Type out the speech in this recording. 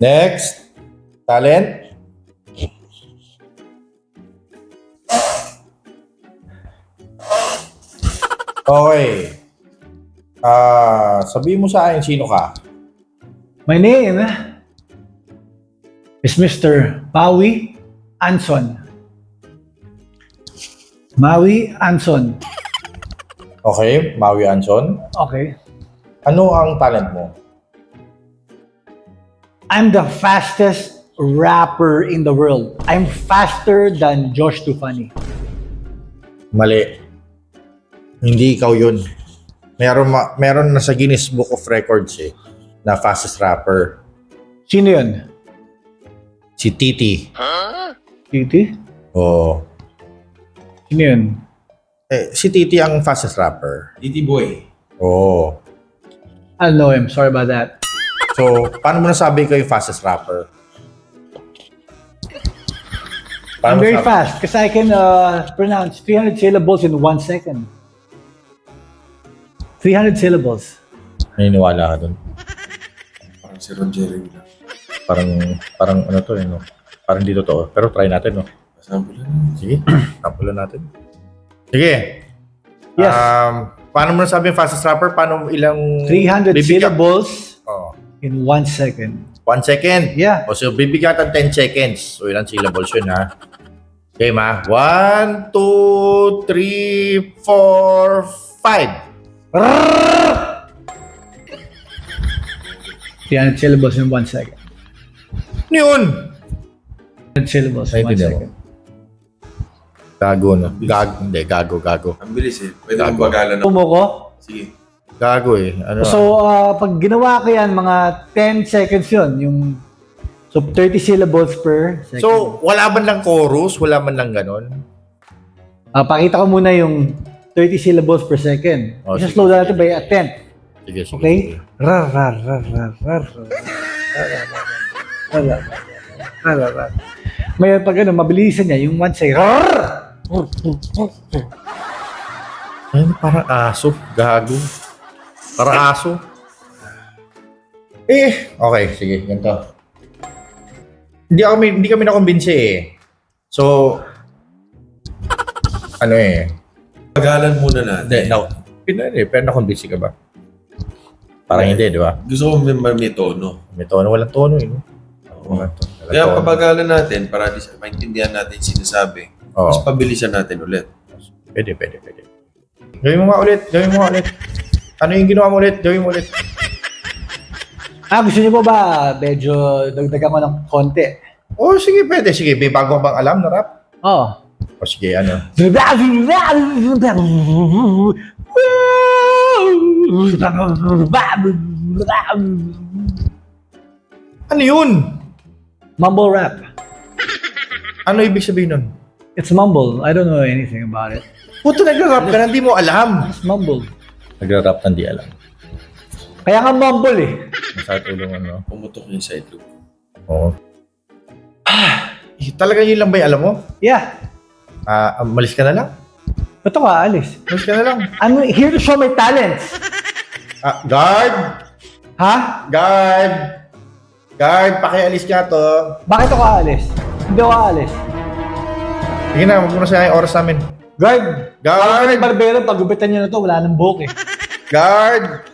Next. Talent. Okay. Sabihin mo sa akin, sino ka? My name is Mr. Maui Anson. Maui Anson. Okay, Maui Anson. Okay. Ano ang talent mo? I'm the fastest rapper in the world. I'm faster than Josh Tufani. Mali. Hindi ikaw yun. Meron na sa Guinness Book of Records na fastest rapper. Sino yun? Si Titi. Titi? Oo. Sino yun? Si Titi ang fastest rapper. Titi Boy. Oo. I don't know him. Sorry about that. So, paano mo nasabi ko yung fastest rapper? I'm Paano very nasabi? fast because I can pronounce 300 syllables in 1 second. 300 syllables. Naniniwala ka dun. Parang si Rogerio lang. Parang ano to no? Parang di totoo. Pero try natin, no? Sample lang. Sige, sample natin. Sige. Yes. Paano mo nasabi yung fastest rapper? Paano ilang... 300 syllables Oh. in 1 second. 1 second. Yeah. O so, bibigatan 10 seconds. So, ilang syllables yun, ha? Okay, ma. 1, 2, 3, 4, 5. 300 syllables in 1 second. Ano yun? 300 syllables in 1 Naintindihan mo? second. Gago, no? Gago. Ang bilis eh. Pwede Gago. mong bagalan na. Tumo ko. Sige. Gago Ano? So, pag ginawa ko yan, mga 10 seconds yun. So, 30 syllables per second. So, wala man lang chorus? Wala man lang ganon? Pakita ko muna yung 30 syllables per second. Oh, sige, Isa-slow natin sige. by a tenth. Sige. Okay? Rar, rar, rar, rar, rar, rar. May pag ano, mabilisan niya, yung one say, rar! Ay, parang aso. Gago. Parang aso. Okay. Sige, ganito. Hindi kami na-convince So, ano Bagalan muna natin. Pero na-convince ka ba? Parang hindi, di ba? Gusto ko may tono. May tono, walang tono no? Oo. Walang Kaya tono. pabagalan natin para maintindihan natin sinasabi. Oo. Mas pabilisan natin ulit. Pwede. Gawin mo nga ulit. Ano yung ginawa mo ulit? Gawin mo ulit. Gusto niyo po ba medyo dagdagan ko ng konti? Sige, pwede. Sige, may bago ka bang alam na rap? Oh. Sige, ano? Ano yun? Mumble rap. Ano ibig sabihin nun? It's mumble. I don't know anything about it. Puto, nag-rap ka na, hindi mo alam. It's mumble. Nag-rap na hindi alam. Kaya nga mumble eh. Masakit ulo ano? Pumutok yung side loop. Oo. Talaga yun lang ba yung alam mo? Yeah. Malis ka na lang? Ba't ako aalis? Malis ka na lang. I'm here to show my talents. Guard! Ha? Guard, pakialis ka to. Bakit ako aalis? Hindi ako aalis. Sige na, huwag mo na sayang yung oras namin. Guard! Guard! Barbero, pagupitan niyo na to, wala nang buhok eh. Guard!